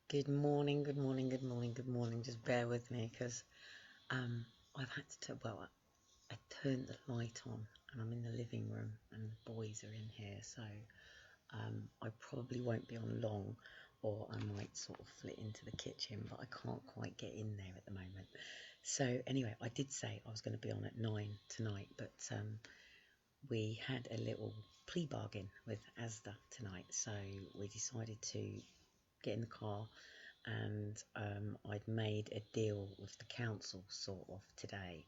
Good morning, good morning, good morning, good morning. Just bear with me because I've had to, I turned the light on and I'm in the living room and the boys are in here. So I probably won't be on long, or I might sort of flit into the kitchen, but I can't quite get in there at the moment. So anyway, I did say I was going to be on at 9 tonight, but we had a little plea bargain with Asda tonight. So we decided to get in the car, and I'd made a deal with the council sort of today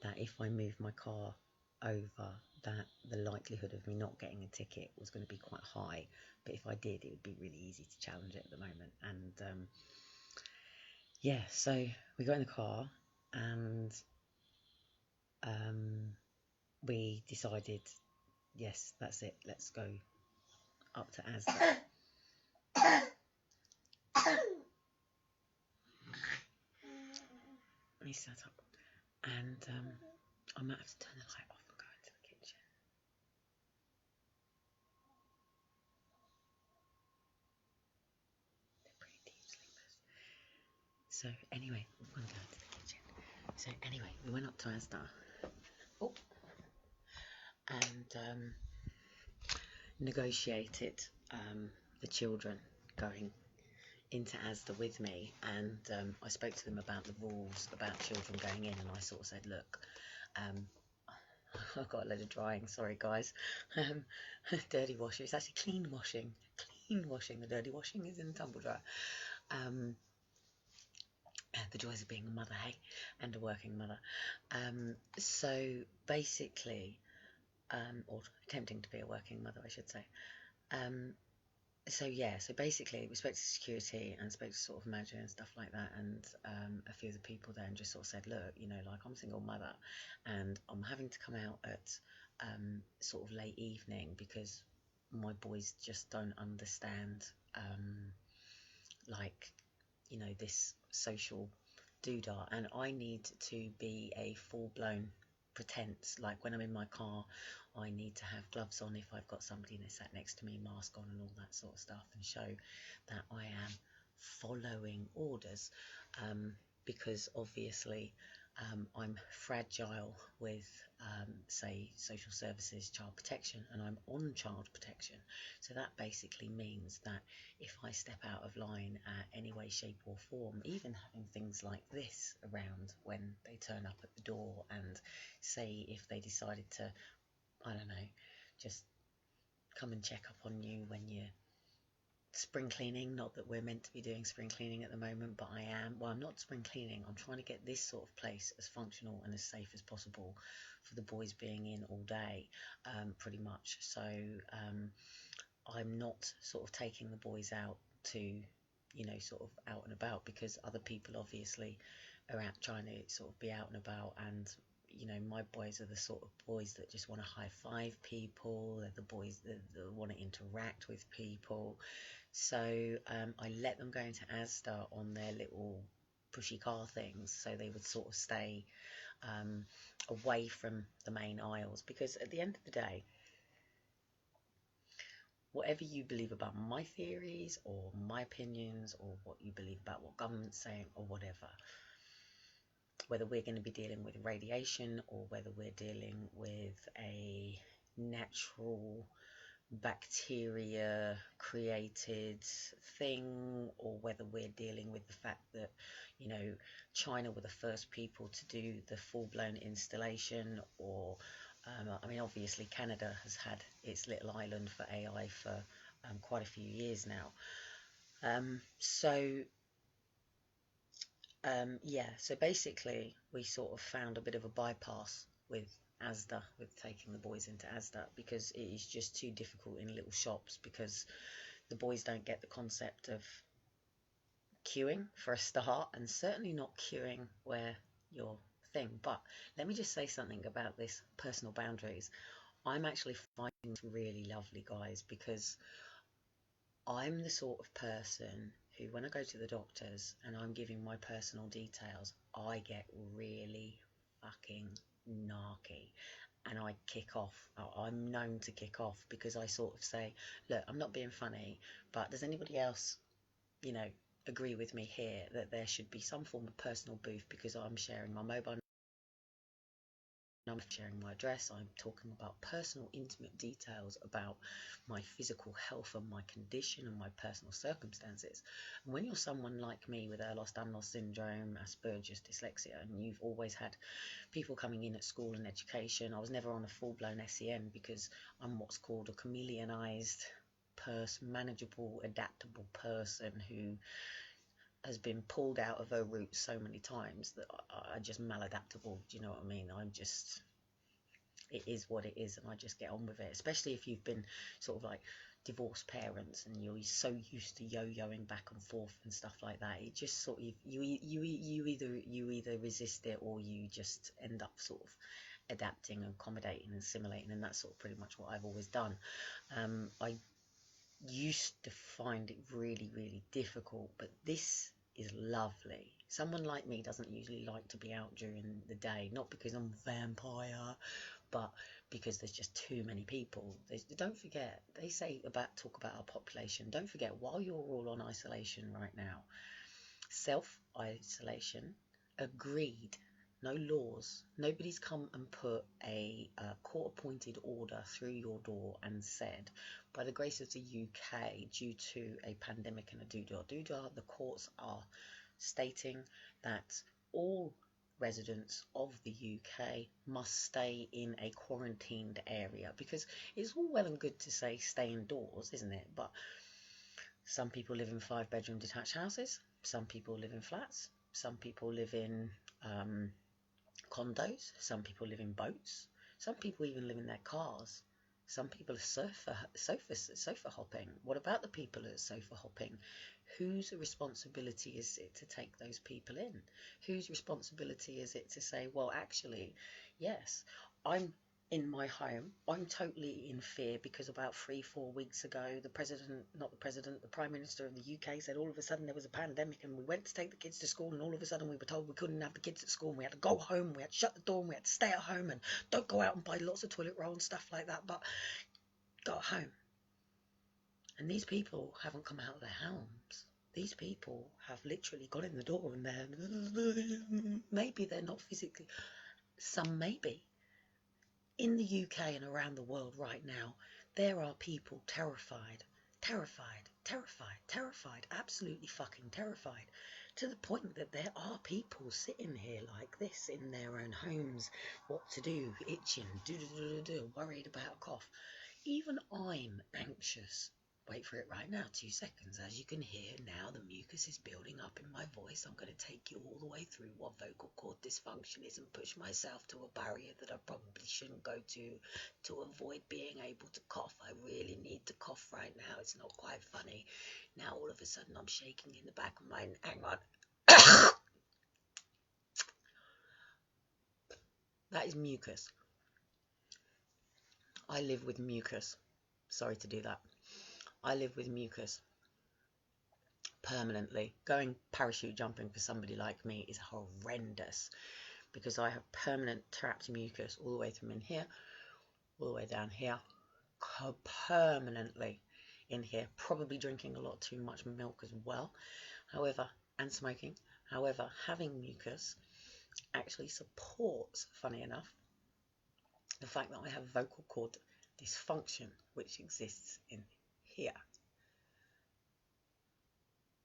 that if I moved my car over, that the likelihood of me not getting a ticket was going to be quite high, but if I did, it would be really easy to challenge it at the moment. And yeah, so we got in the car and we decided, yes, that's it, let's go up to Asda. He sat up, and I might have to turn the light off and go into the kitchen. They're pretty deep sleepers. So anyway, we're going to go into the kitchen. So anyway, we went up to Asda. Oh, and negotiated the children going into Asda with me, and I spoke to them about the rules about children going in, and I sort of said, look, I've got a load of drying, sorry guys, dirty washing, it's actually clean washing, the dirty washing is in the tumble dryer. The joys of being a mother, hey, and a working mother. So basically, or attempting to be a working mother, I should say. So basically, we spoke to security and spoke to sort of manager and stuff like that, and a few of the people there, and just sort of said, look, like I'm a single mother, and I'm having to come out at sort of late evening because my boys just don't understand, like, this social doodah, and I need to be a full-blown pretense. Like when I'm in my car, I need to have gloves on if I've got somebody that's sat next to me, mask on and all that sort of stuff, and show that I am following orders, because obviously I'm fragile with, say, social services, child protection, and I'm on child protection. So that basically means that if I step out of line at any way, shape, or form, even having things like this around when they turn up at the door, and say if they decided to, I don't know, just come and check up on you when you're spring cleaning, not that we're meant to be doing spring cleaning at the moment, but I am. Well, I'm not spring cleaning, I'm trying to get this sort of place as functional and as safe as possible for the boys being in all day, pretty much. So I'm not sort of taking the boys out to, sort of out and about, because other people obviously are out trying to sort of be out and about, and my boys are the sort of boys that just want to high five people. They're the boys that want to interact with people. So I let them go into Asda on their little pushy car things, so they would sort of stay away from the main aisles, because at the end of the day, whatever you believe about my theories or my opinions, or what you believe about what government's saying or whatever, whether we're going to be dealing with radiation or whether we're dealing with a natural bacteria created thing, or whether we're dealing with the fact that China were the first people to do the full-blown installation, or I mean, obviously Canada has had its little island for AI for quite a few years now. Yeah, so basically we sort of found a bit of a bypass with Asda, with taking the boys into Asda, because it is just too difficult in little shops, because the boys don't get the concept of queuing for a start, and certainly not queuing where your thing. But let me just say something about this personal boundaries. I'm actually finding really lovely, guys, because I'm the sort of person who, when I go to the doctors and I'm giving my personal details, I get really fucking narky, and I kick off. I'm known to kick off, because I sort of say, look, I'm not being funny, but does anybody else, you know, agree with me here that there should be some form of personal booth, because I'm sharing my mobile number, sharing my address. I'm talking about personal, intimate details about my physical health and my condition and my personal circumstances. And when you're someone like me with Ehlers-Danlos syndrome, Asperger's, dyslexia, and you've always had people coming in at school and education, I was never on a full-blown SEN because I'm what's called a chameleonized manageable, adaptable person who has been pulled out of her roots so many times that I just maladaptable. Do you know what I mean? I'm just, it is what it is, and I just get on with it. Especially if you've been sort of like divorced parents and you're so used to yo-yoing back and forth and stuff like that. It just sort of you either resist it or you just end up sort of adapting and accommodating and assimilating, and that's sort of pretty much what I've always done. I used to find it really, really difficult, but this is lovely. Someone like me doesn't usually like to be out during the day, not because I'm a vampire, but because there's just too many people. Don't forget, they say talk about our population. Don't forget, while you're all on isolation right now, self-isolation, agreed, no laws. Nobody's come and put a court-appointed order through your door and said, by the grace of the UK, due to a pandemic and a doodah, the courts are stating that all residents of the UK must stay in a quarantined area, because it's all well and good to say stay indoors, isn't it? But some people live in 5-bedroom detached houses, some people live in flats, some people live in condos, some people live in boats, some people even live in their cars. Some people are sofa hopping. What about the people that are sofa hopping? Whose responsibility is it to take those people in? Whose responsibility is it to say, well, actually, yes, I'm in my home. I'm totally in fear because about 3-4 weeks ago, the Prime Minister of the UK said all of a sudden there was a pandemic and we went to take the kids to school, and all of a sudden we were told we couldn't have the kids at school and we had to go home, we had to shut the door and we had to stay at home and don't go out and buy lots of toilet roll and stuff like that, but go home. And these people haven't come out of their homes. These people have literally got in the door and maybe they're not physically, some maybe. In the UK and around the world right now, there are people terrified, absolutely fucking terrified, to the point that there are people sitting here like this in their own homes, what to do, itching, worried about a cough. Even I'm anxious. Wait for it right now, 2 seconds. As you can hear now, the mucus is building up in my voice. I'm going to take you all the way through what vocal cord dysfunction is and push myself to a barrier that I probably shouldn't go to avoid being able to cough. I really need to cough right now. It's not quite funny. Now all of a sudden I'm shaking in the back of my... Hang on. That is mucus. I live with mucus. Sorry to do that. I live with mucus permanently. Going parachute jumping for somebody like me is horrendous because I have permanent trapped mucus all the way from in here, all the way down here, permanently in here. Probably drinking a lot too much milk as well. However, and smoking. However, having mucus actually supports, funny enough, the fact that I have vocal cord dysfunction, which exists in here.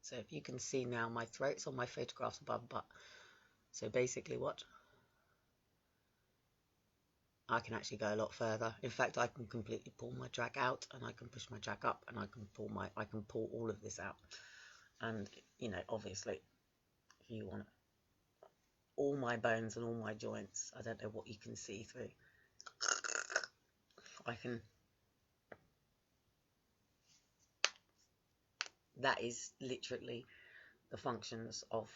So if you can see now, my throat's on my photographs above, but so basically what? I can actually go a lot further. In fact, I can completely pull my track out and I can push my track up and I can pull all of this out. And, you know, obviously, if you want all my bones and all my joints, I don't know what you can see through. That is literally the functions of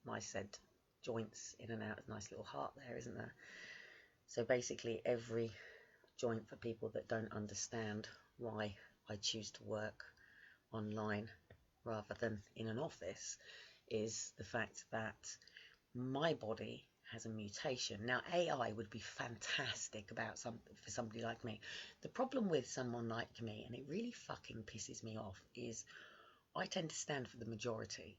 my said joints in and out. A nice little heart there, isn't there? So basically every joint, for people that don't understand why I choose to work online rather than in an office, is the fact that my body has a mutation. Now AI would be fantastic for somebody like me. The problem with someone like me, and it really fucking pisses me off, is I tend to stand for the majority.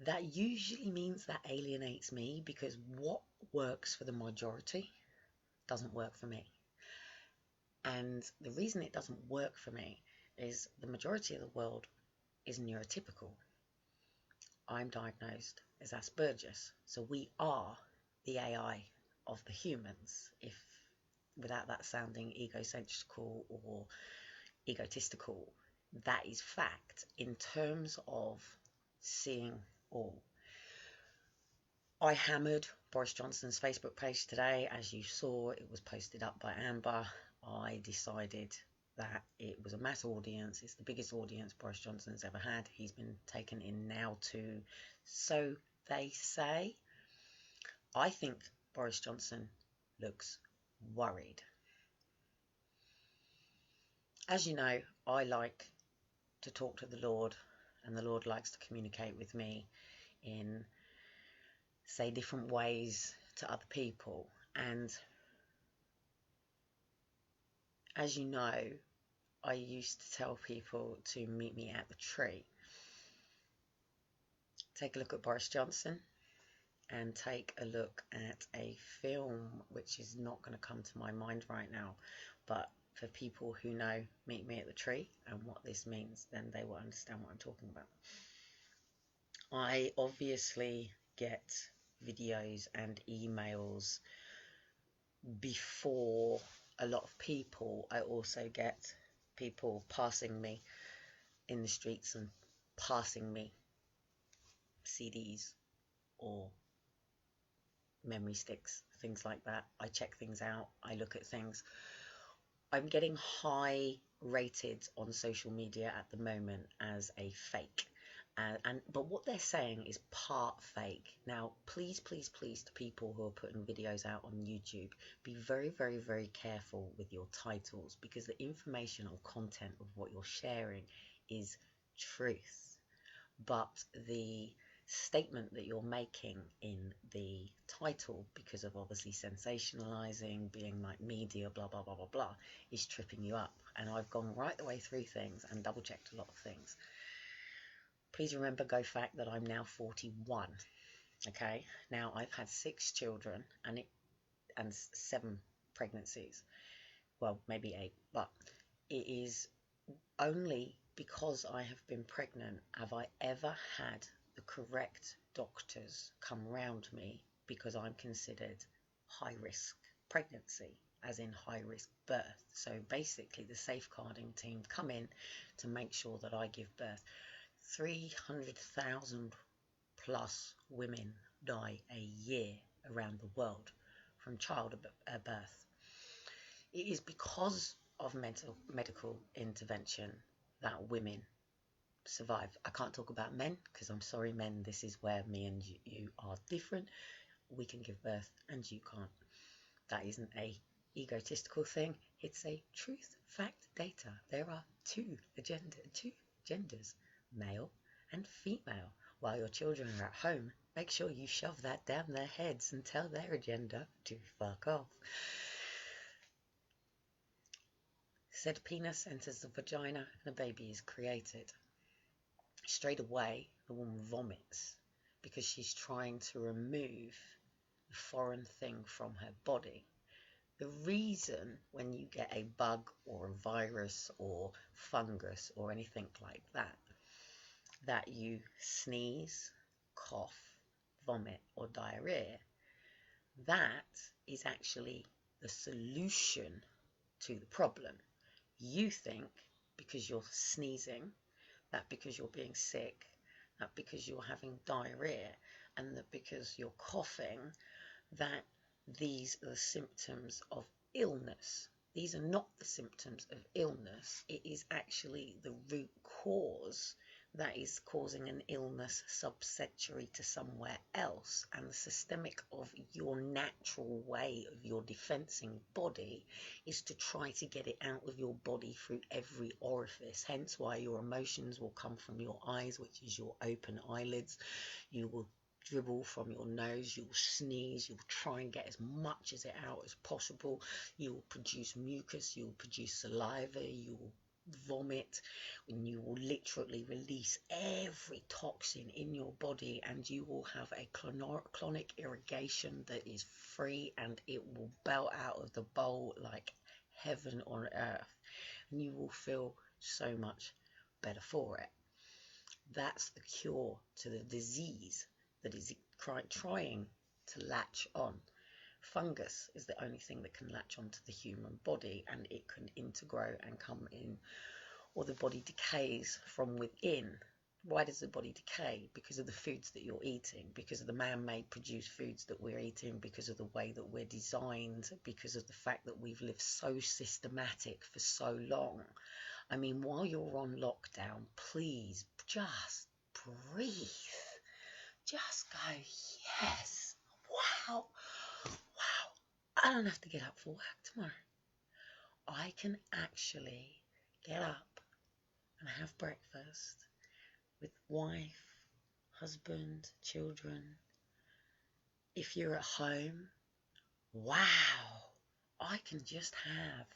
That usually means that alienates me, because what works for the majority doesn't work for me. And the reason it doesn't work for me is the majority of the world is neurotypical. I'm diagnosed as Asperger's, so we are the AI of the humans, if without that sounding egocentrical or egotistical. That is fact in terms of seeing all. I hammered Boris Johnson's Facebook page today. As you saw, it was posted up by Amber. I decided that it was a mass audience. It's the biggest audience Boris Johnson's ever had. He's been taken in now to, so they say. I think Boris Johnson looks worried. As you know, I like to talk to the Lord, and the Lord likes to communicate with me in, say, different ways to other people. And as you know, I used to tell people to meet me at the tree. Take a look at Boris Johnson and take a look at a film which is not going to come to my mind right now, but for people who know Meet Me at the Tree and what this means, then they will understand what I'm talking about. I obviously get videos and emails before a lot of people. I also get people passing me in the streets and passing me CDs or memory sticks, things like that. I check things out. I look at things. I'm getting high rated on social media at the moment as a fake. But what they're saying is part fake. Now, please, to people who are putting videos out on YouTube, be very, very, very careful with your titles, because the information or content of what you're sharing is truth. But the statement that you're making in the title, because of obviously sensationalizing, being like media, blah, blah, blah, blah, blah, is tripping you up. And I've gone right the way through things and double checked a lot of things. Please remember, go fact, that I'm now 41. Okay, now I've had 6 children and 7 pregnancies. Well, maybe 8, but it is only because I have been pregnant have I ever had the correct doctors come round me, because I'm considered high risk pregnancy, as in high risk birth. So basically the safeguarding team come in to make sure that I give birth. 300,000 plus women die a year around the world from childbirth. It is because of medical intervention that women survive. I can't talk about men, because I'm sorry, men, this is where me and you are different. We can give birth and you can't. That isn't a egotistical thing. It's a truth, fact, data. There are two genders, male and female. While your children are at home, make sure you shove that down their heads and tell their agenda to fuck off. Said penis enters the vagina and a baby is created. Straight away, the woman vomits because she's trying to remove the foreign thing from her body. The reason when you get a bug or a virus or fungus or anything like that, that you sneeze, cough, vomit or diarrhea, that is actually the solution to the problem. You think because you're sneezing, that because you're being sick, that because you're having diarrhea, and that because you're coughing, that these are the symptoms of illness. These are not the symptoms of illness. It is actually the root cause that is causing an illness subsidiary to somewhere else, and the systemic of your natural way of your defensing body is to try to get it out of your body through every orifice. Hence why your emotions will come from your eyes, which is your open eyelids. You will dribble from your nose, you will sneeze, you will try and get as much as it out as possible, you will produce mucus, you will produce saliva, you will vomit, and you will literally release every toxin in your body, and you will have a colonic irrigation that is free, and it will belt out of the bowl like heaven on earth, and you will feel so much better for it. That's the cure to the disease that is trying to latch on. Fungus is the only thing that can latch onto the human body, and it can integrate and come in, or the body decays from within. Why does the body decay? Because of the foods that you're eating, because of the man-made produced foods that we're eating, because of the way that we're designed, because of the fact that we've lived so systematic for so long. I mean, while you're on lockdown, please just breathe. Just go, yes, wow, wow. I don't have to get up for work tomorrow. I can actually get up and have breakfast with wife, husband, children. If you're at home, wow, I can just have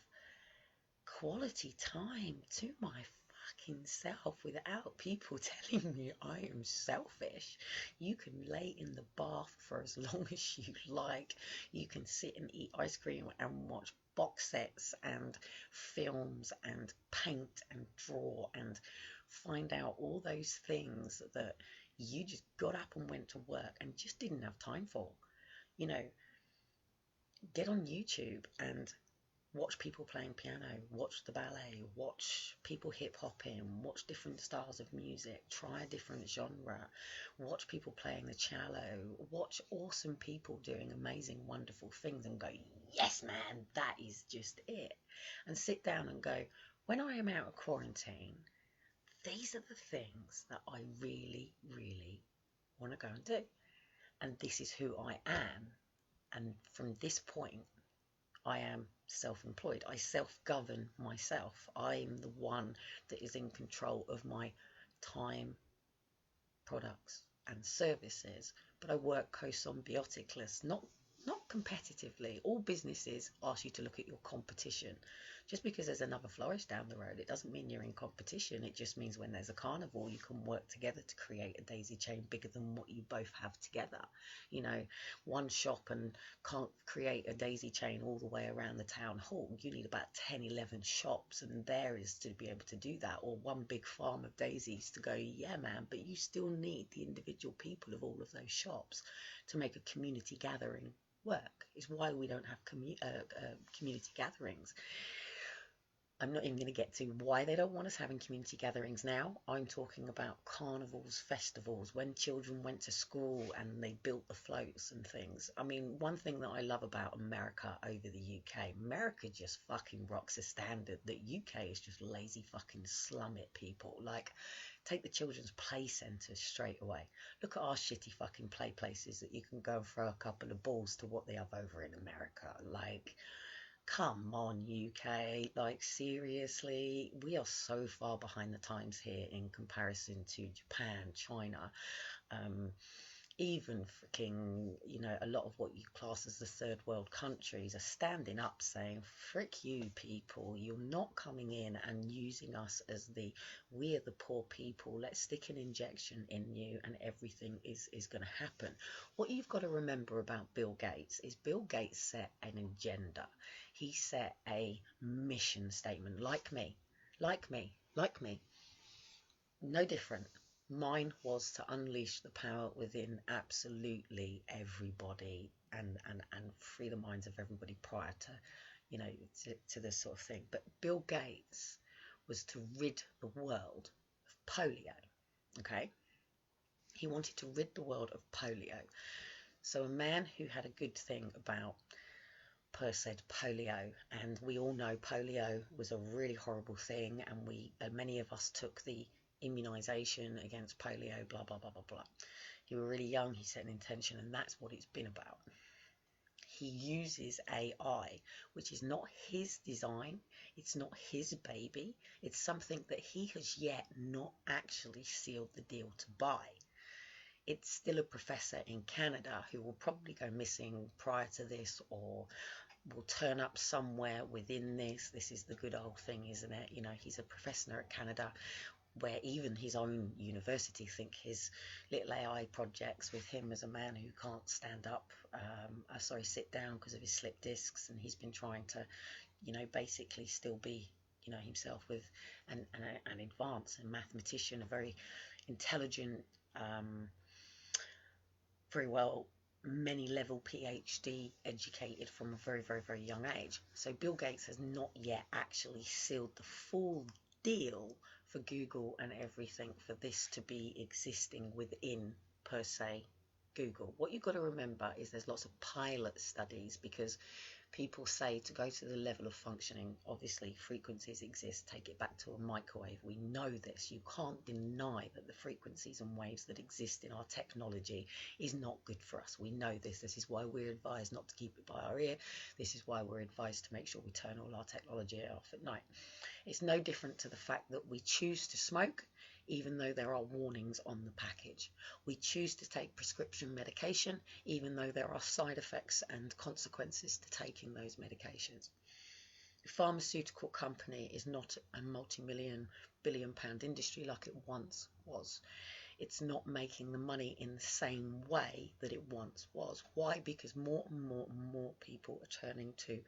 quality time to my fucking self without people telling me I am selfish. You can lay in the bath for as long as you like. You can sit and eat ice cream and watch box sets and films and paint and draw and find out all those things that you just got up and went to work and just didn't have time for. You know, get on YouTube and watch people playing piano, watch the ballet, watch people hip hopping, watch different styles of music, try a different genre, watch people playing the cello, watch awesome people doing amazing, wonderful things and go, yes, man, that is just it. And sit down and go, when I am out of quarantine, these are the things that I really, really want to go and do. And this is who I am. And from this point, I am self-employed. I self-govern myself. I'm the one that is in control of my time, products and services, but I work co-symbiotically, not competitively. All businesses ask you to look at your competition. Just because there's another florist down the road, it doesn't mean you're in competition. It just means when there's a carnival, you can work together to create a daisy chain bigger than what you both have together. You know, one shop and can't create a daisy chain all the way around the town hall. You need about 10, 11 shops and there is to be able to do that, or one big farm of daisies to go, yeah, man, but you still need the individual people of all of those shops to make a community gathering work. Is why we don't have community gatherings. I'm not even going to get to why they don't want us having community gatherings now. I'm talking about carnivals, festivals, when children went to school and they built the floats and things. I mean, one thing that I love about America over the UK, America just fucking rocks a standard that UK is just lazy fucking slum it people. Like, take the children's play centres straight away. Look at our shitty fucking play places that you can go and throw a couple of balls to what they have over in America. Like, come on, UK, like seriously, we are so far behind the times here in comparison to Japan, China, even freaking, you know, a lot of what you class as the third world countries are standing up saying, frick you people, you're not coming in and using us as we're the poor people, let's stick an injection in you and everything is going to happen. What you've got to remember about Bill Gates is Bill Gates set an agenda. He set a mission statement, like me, no different. Mine was to unleash the power within absolutely everybody and free the minds of everybody prior to, you know, to this sort of thing. But Bill Gates was to rid the world of polio, okay? He wanted to rid the world of polio. So a man who had a good thing about, per se, polio, and we all know polio was a really horrible thing, and many of us took the immunization against polio, blah, blah, blah, blah, blah. You were really young, he set an intention, and that's what it's been about. He uses AI, which is not his design, it's not his baby, it's something that he has yet not actually sealed the deal to buy. It's still a professor in Canada who will probably go missing prior to this, or will turn up somewhere within this. This is the good old thing, isn't it? You know, he's a professor at Canada, where even his own university think his little AI projects with him as a man who can't stand up, sit down because of his slip discs, and he's been trying to, you know, basically still be, you know, himself with an advanced and mathematician, a very intelligent, very well many level PhD educated from a very, very, very young age. So Bill Gates has not yet actually sealed the full deal for Google and everything for this to be existing within, per se, Google. What you've got to remember is there's lots of pilot studies, because people say to go to the level of functioning, obviously frequencies exist, take it back to a microwave. We know this. You can't deny that the frequencies and waves that exist in our technology is not good for us. We know this. This is why we're advised not to keep it by our ear. This is why we're advised to make sure we turn all our technology off at night. It's no different to the fact that we choose to smoke, even though there are warnings on the package. We choose to take prescription medication, even though there are side effects and consequences to taking those medications. The pharmaceutical company is not a multi-million, billion-pound industry like it once was. It's not making the money in the same way that it once was. Why? Because more and more and more people are turning to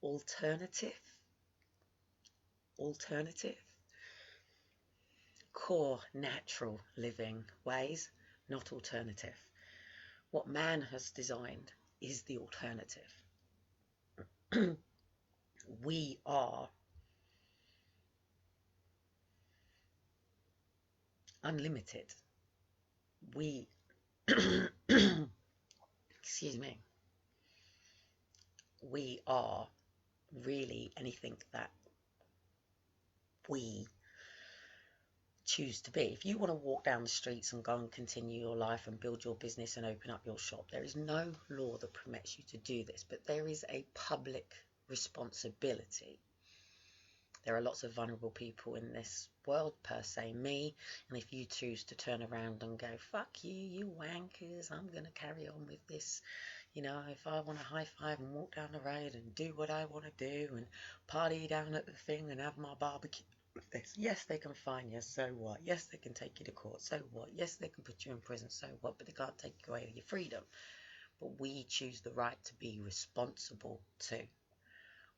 alternative, core natural living ways, not alternative. What man has designed is the alternative. We are unlimited. We, excuse me, we are really anything that we choose to be. If you want to walk down the streets and go and continue your life and build your business and open up your shop, there is no law that permits you to do this, but there is a public responsibility. There are lots of vulnerable people in this world, per se me, and if you choose to turn around and go, fuck you, you wankers, I'm going to carry on with this. You know, if I want to high five and walk down the road and do what I want to do and party down at the thing and have my barbecue, yes, they can fine you, so what? Yes, they can take you to court, so what? Yes, they can put you in prison, so what? But they can't take away your freedom. But we choose the right to be responsible too.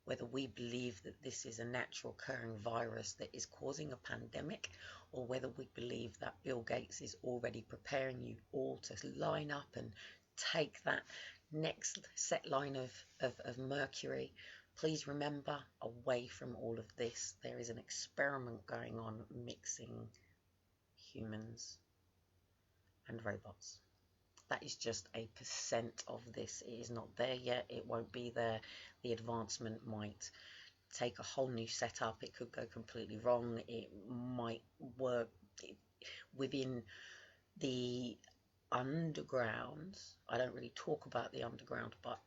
Whether we believe that this is a natural occurring virus that is causing a pandemic, or whether we believe that Bill Gates is already preparing you all to line up and take that next set line of mercury, please remember, away from all of this, there is an experiment going on mixing humans and robots. That is just a percent of this. It is not there yet. It won't be there. The advancement might take a whole new setup. It could go completely wrong. It might work within the underground. I don't really talk about the underground, but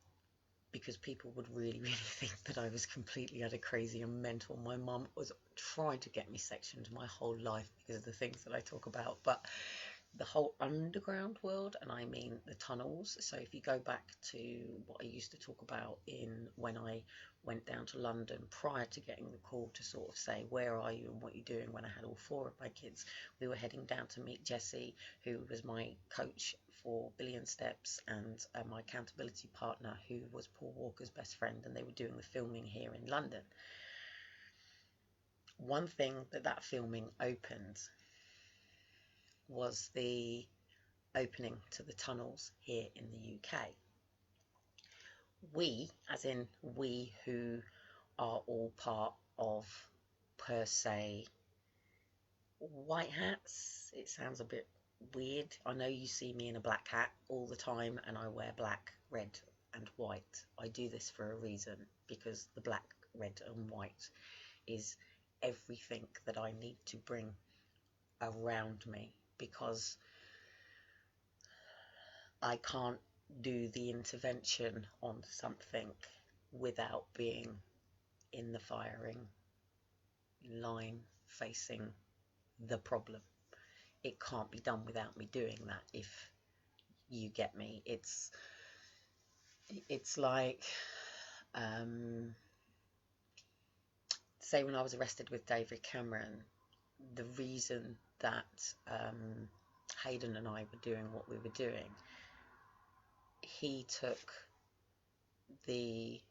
because people would really, really think that I was completely other crazy and mental. My mum was trying to get me sectioned my whole life because of the things that I talk about, but the whole underground world, and I mean the tunnels. So if you go back to what I used to talk about in when I went down to London prior to getting the call to sort of say, where are you and what you're doing, when I had all 4 of my kids, we were heading down to meet Jessie, who was my coach for Billion Steps, and my accountability partner, who was Paul Walker's best friend, and they were doing the filming here in London. One thing that filming opened was the opening to the tunnels here in the UK. We, as in we who are all part of, per se, white hats. It sounds a bit weird. I know you see me in a black hat all the time, and I wear black, red and white. I do this for a reason, because the black, red and white is everything that I need to bring around me, because I can't do the intervention on something without being in the firing line facing the problem. It can't be done without me doing that, if you get me. It's like Say when I was arrested with David Cameron, the reason that Hayden and I were doing what we were doing, he took the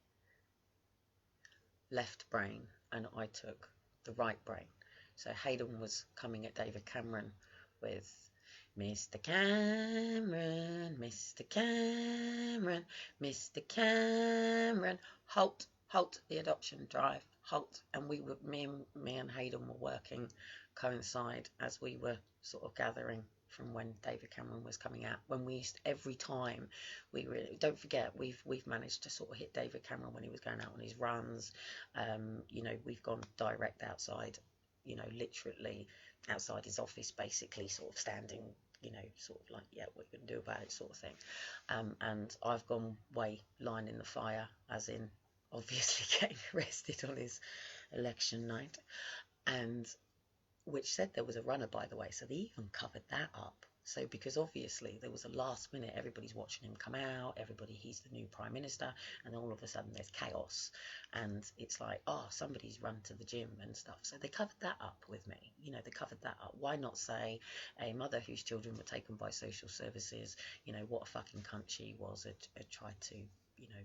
left brain and I took the right brain. So Hayden was coming at David Cameron with Mr. Cameron, Mr. Cameron, Mr. Cameron, halt, halt the adoption drive, halt. And me and Hayden were working coincide as we were sort of gathering from when David Cameron was coming out. When we used, every time we really, don't forget, we've managed to sort of hit David Cameron when he was going out on his runs. You know, we've gone direct outside, you know, literally outside his office, basically sort of standing, you know, sort of like, yeah, what you can do about it sort of thing. And I've gone way line in the fire, as in obviously getting arrested on his election night, and which said there was a runner, by the way, so they even covered that up. So because obviously there was a last minute, everybody's watching him come out, he's the new prime minister, and all of a sudden there's chaos, and it's like, oh, somebody's run to the gym and stuff. So they covered that up with me, you know, they covered that up. Why not say a mother whose children were taken by social services, you know, what a fucking cunt she was, had tried to, you know,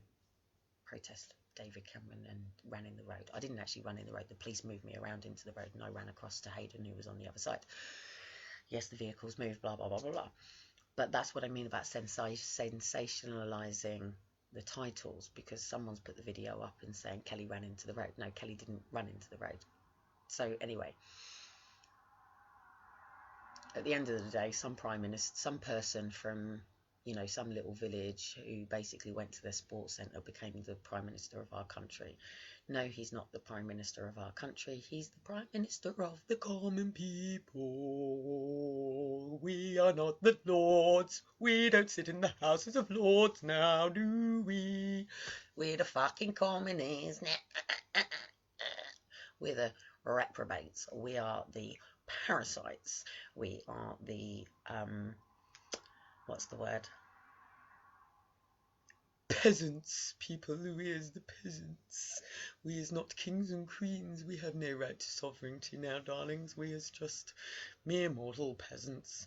protest David Cameron and ran in the road. I didn't actually run in the road. The police moved me around into the road and I ran across to Hayden, who was on the other side. Yes, the vehicles moved, blah, blah, blah, blah, blah. But that's what I mean about sensationalising the titles, because someone's put the video up and saying Kelly ran into the road. No, Kelly didn't run into the road. So anyway, at the end of the day, some prime minister, some person from, you know, some little village who basically went to their sports centre became the prime minister of our country. No, he's not the prime minister of our country. He's the prime minister of the common people. We are not the lords. We don't sit in the houses of lords now, do we? We're the fucking communists. We're the reprobates. We are the parasites. We are the what's the word? Peasants, people. We is the peasants. We is not kings and queens. We have no right to sovereignty now, darlings. We is just mere mortal peasants.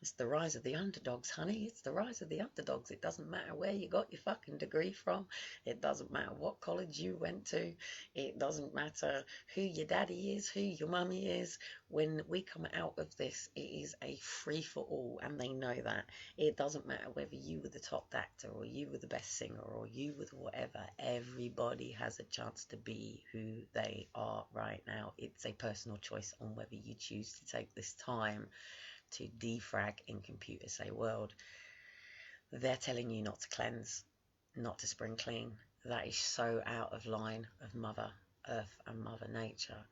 It's the rise of the underdogs, honey. It's the rise of the underdogs. It doesn't matter where you got your fucking degree from. It doesn't matter what college you went to. It doesn't matter who your daddy is, who your mummy is. When we come out of this, it is a free-for-all, and they know that. It doesn't matter whether you were the top actor or you were the best singer or you were whatever. Everybody has a chance to be who they are right now. It's a personal choice on whether you choose to take this time to defrag in Computer Say World. They're telling you not to cleanse, not to spring clean. That is so out of line of Mother Earth and Mother Nature.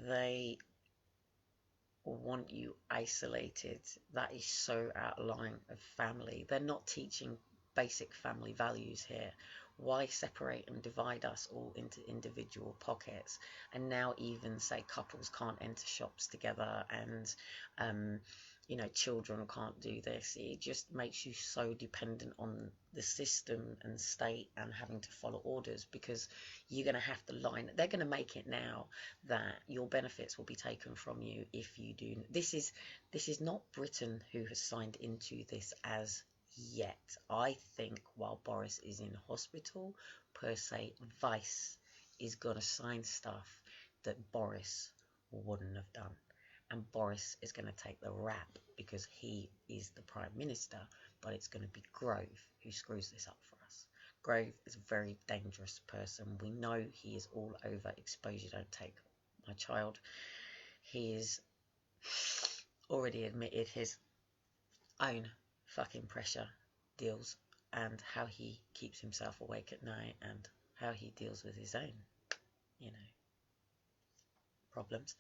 They want you isolated. That is so out of line of family. They're not teaching basic family values here. Why separate and divide us all into individual pockets, and now even say couples can't enter shops together, and you know, children can't do this? It just makes you so dependent on the system and state and having to follow orders, because you're going to have to line. They're going to make it now that your benefits will be taken from you if you do. This is not Britain who has signed into this as yet. I think while Boris is in hospital, per se, Vice is going to sign stuff that Boris wouldn't have done. And Boris is going to take the rap because he is the Prime Minister, but it's going to be Grove who screws this up for us. Grove is a very dangerous person. We know he is all over exposure don't take my child. He has already admitted his own fucking pressure deals and how he keeps himself awake at night and how he deals with his own, you know, problems.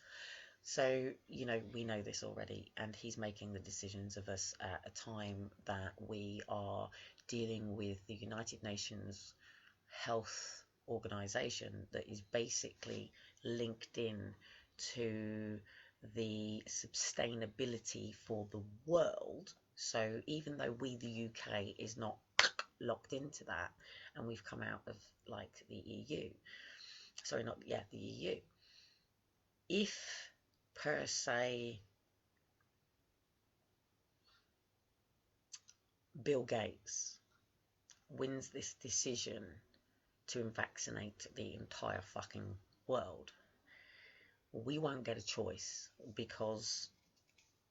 So, you know, we know this already, and he's making the decisions of us at a time that we are dealing with the United Nations Health Organization that is basically linked in to the sustainability for the world. So even though we, the UK, is not locked into that, and we've come out of like the EU. Sorry, not yeah, the EU. If per se Bill Gates wins this decision to vaccinate the entire fucking world, we won't get a choice, because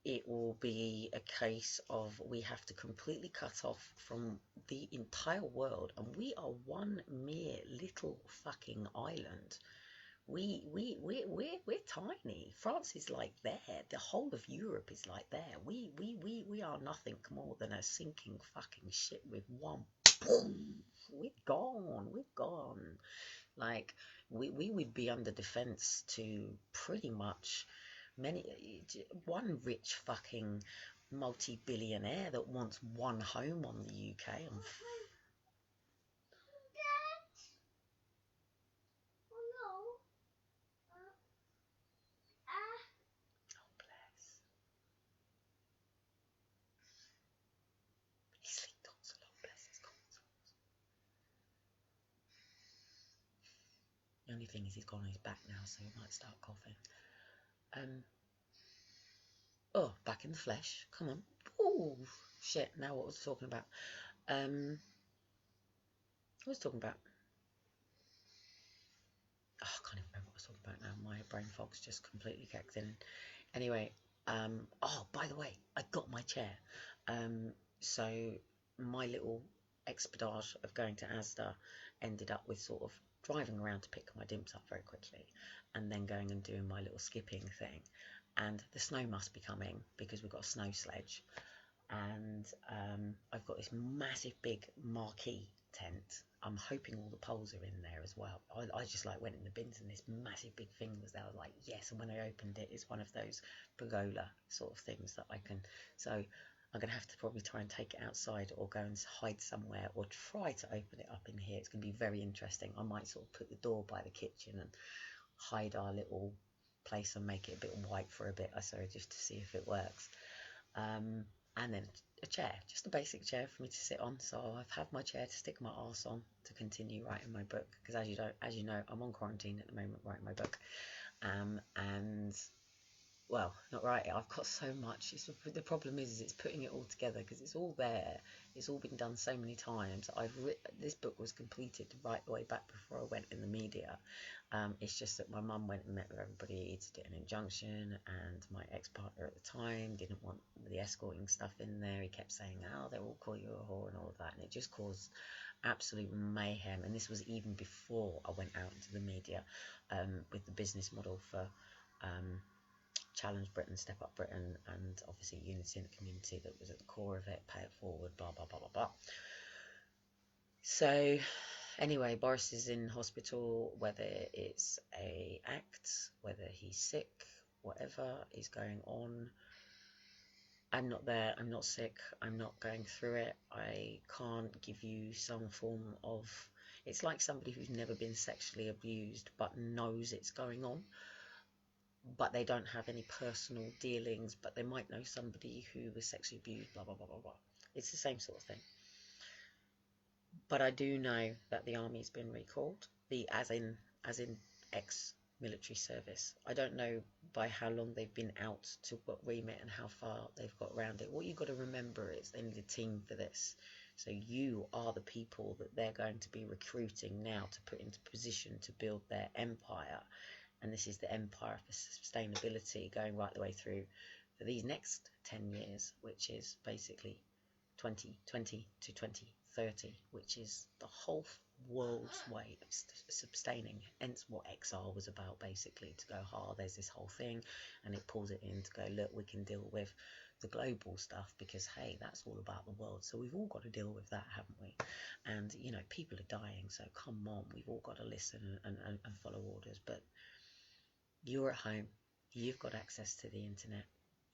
it will be a case of we have to completely cut off from the entire world, and we are one mere little fucking island. We're tiny. France is like there. The whole of Europe is like there. We are nothing more than a sinking fucking ship with one boom. We're gone. We're gone. Like we would be under defense to pretty much one rich fucking multi-billionaire that wants one home on the UK. Oh, bless. He sleep talks a lot, bless his cons. The only thing is he's gone on his back now, so he might start coughing. Oh, back in the flesh. Come on. Oh, shit. Now what was I talking about? What was I talking about? Oh, I can't even remember what I was talking about now. My brain fog's just completely kicked in. Anyway, oh, by the way, I got my chair. So my little expedite of going to Asda ended up with sort of driving around to pick my dimps up very quickly, and then going and doing my little skipping thing. And the snow must be coming because we've got a snow sledge, and I've got this massive big marquee tent. I'm hoping all the poles are in there as well. I just like went in the bins and this massive big thing was there. I was like, yes. And when I opened it, it's one of those pergola sort of things that I can. So I'm going to have to probably try and take it outside, or go and hide somewhere, or try to open it up in here. It's going to be very interesting. I might sort of put the door by the kitchen and hide our little place and make it a bit white for a bit, just to see if it works. And then a chair, just a basic chair for me to sit on. So I've had my chair to stick my arse on to continue writing my book, because as you know, I'm on quarantine at the moment writing my book. And well, not right. I've got so much. The problem is it's putting it all together, because it's all there. It's all been done so many times. This book was completed right the way back before I went in the media. It's just that my mum went and met with everybody to get an injunction, and my ex-partner at the time didn't want the escorting stuff in there. He kept saying, "Oh, they'll all call you a whore," and all of that, and it just caused absolute mayhem. And this was even before I went out into the media with the business model for Challenge Britain, Step Up Britain, and obviously unity in the community that was at the core of it. Pay it forward, blah blah blah blah blah. So anyway, Boris is in hospital, whether it's a act, whether he's sick, whatever is going on. I'm not there, I'm not sick, I'm not going through it. I can't give you some form of... It's like somebody who's never been sexually abused but knows it's going on, but they don't have any personal dealings, but they might know somebody who was sexually abused, blah, blah, blah, blah, blah. It's the same sort of thing. But I do know that the army's been recalled, as in ex-military service. I don't know by how long they've been out, to what remit and how far they've got around it. What you've got to remember is they need a team for this. So you are the people that they're going to be recruiting now to put into position to build their empire. And this is the empire for sustainability going right the way through for these next 10 years, which is basically 2020 to 2030, which is the whole world's way of sustaining. Hence what XR was about, basically, to go, there's this whole thing, and it pulls it in to go, look, we can deal with the global stuff, because hey, that's all about the world, so we've all got to deal with that, haven't we? And you know, people are dying, so come on, we've all got to listen and follow orders. But you're at home, you've got access to the internet,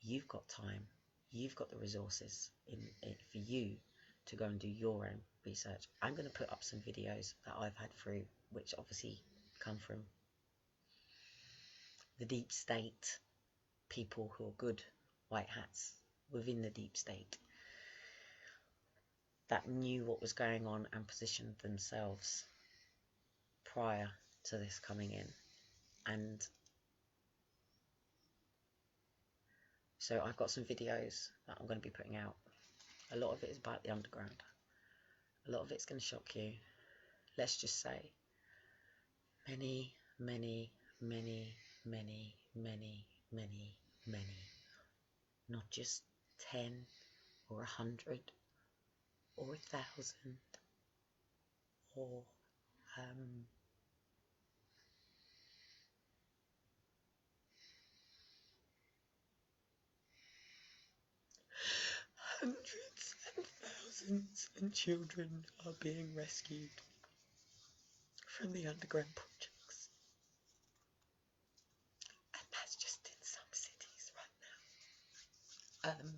you've got time, you've got the resources for you to go and do your own research. I'm going to put up some videos that I've had through, which obviously come from the deep state, people who are good white hats within the deep state. that knew what was going on and positioned themselves prior to this coming in. And so I've got some videos that I'm going to be putting out. A lot of it is about the underground. A lot of it's going to shock you. Let's just say many, many, many, many, many, many, many, not just 10 or 100 or 1,000 or hundreds and thousands and children are being rescued from the underground projects. And that's just in some cities right now.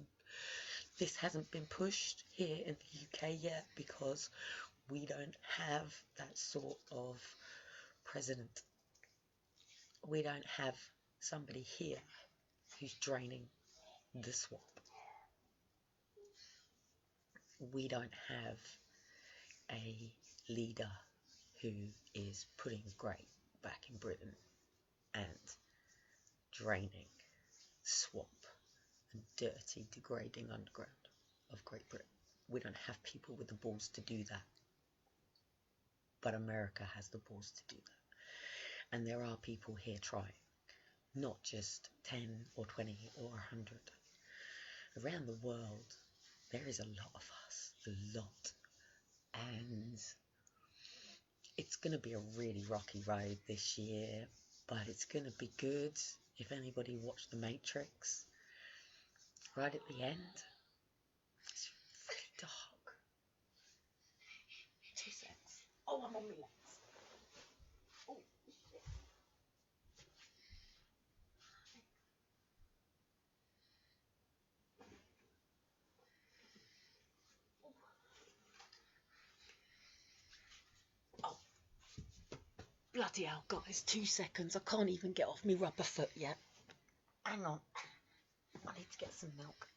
This hasn't been pushed here in the UK yet because we don't have that sort of president. We don't have somebody here who's draining the swamp. We don't have a leader who is putting great back in Britain and draining swamp and dirty, degrading underground of Great Britain. We don't have people with the balls to do that. But America has the balls to do that. And there are people here trying. Not just 10 or 20 or 100. Around the world, there is a lot of us. A lot. And it's going to be a really rocky road this year, but it's going to be good. If anybody watched The Matrix, right at the end, it's really dark. 2 seconds. Oh, I'm on my legs. Oh, shit. Oh, bloody hell, guys, 2 seconds. I can't even get off my rubber foot yet. Hang on. I need to get some milk.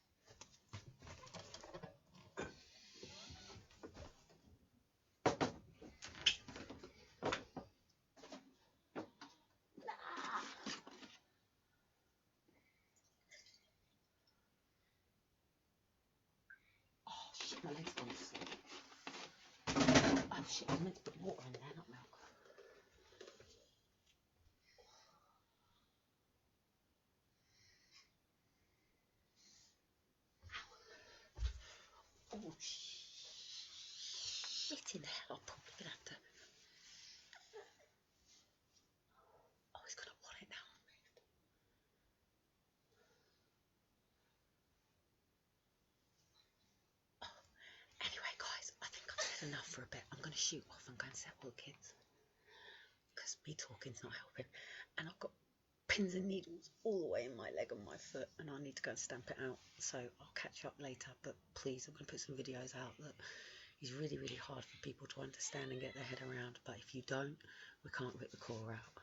Oh shit, my leg's gone to sleep. Oh shit, I meant to put water in there, not milk. Oh shit in hell, I'm probably gonna have to. Oh, he's gonna want it now. Oh. Anyway, guys, I think I've said enough for a bit. I'm gonna shoot off and go and settle the kids. Because me talking's not helping. And I've got pins and needles all the way in my leg and my foot, and I need to go and stamp it out. So I'll catch you up later. But please, I'm going to put some videos out that is really, really hard for people to understand and get their head around. But if you don't, we can't rip the core out.